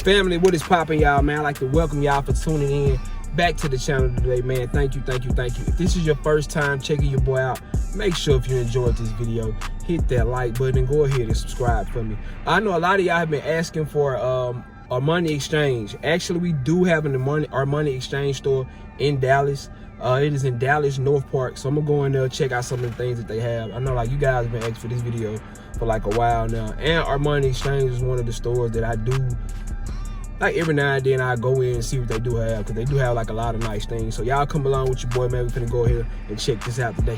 Family, what is popping, y'all, man? I'd like to welcome y'all for tuning in back to the channel today, man. Thank you. If this is your first time checking your boy out, make sure if you enjoyed this video, hit that like button and go ahead and subscribe for me. I know a lot of y'all have been asking for Armani exchange. Actually, we do have an Armani exchange store in Dallas. It is in Dallas, Northpark. So I'm gonna go in there, check out some of the things that they have. I know like you guys have been asking for this video for like a while now. And Armani exchange is one of the stores that I do, like every now and then I go in and see what they do have, because they do have like a lot of nice things. So y'all come along with your boy, man. We're finna go ahead and check this out today.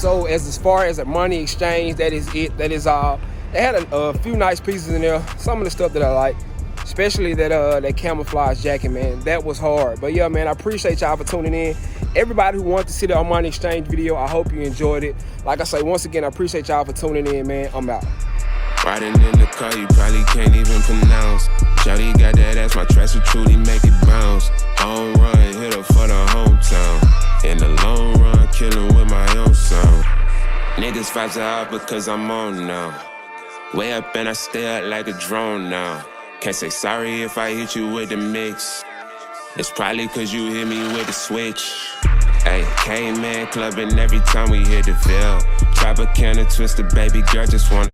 So as far as Armani exchange, that is it. That is all. They had a few nice pieces in there. Some of the stuff that I like, especially that camouflage jacket, man. That was hard. But yeah, man, I appreciate y'all for tuning in. Everybody who wanted to see the Armani exchange video, I hope you enjoyed it. Like I say, once again, I appreciate y'all for tuning in, man. I'm out. Riding in the car, you probably can't even pronounce. Shawty got that ass, my tracks will truly make it bounce. Home run, hit her for the hometown. In the long run, killing with my own sound. Niggas vibes are out because I'm on now. Way up and I stay up like a drone now. Can't say sorry if I hit you with the mix. It's probably cause you hit me with the switch. Ay, came in clubbing every time we hit the Ville. Chop a can of Twister, baby girl just wanna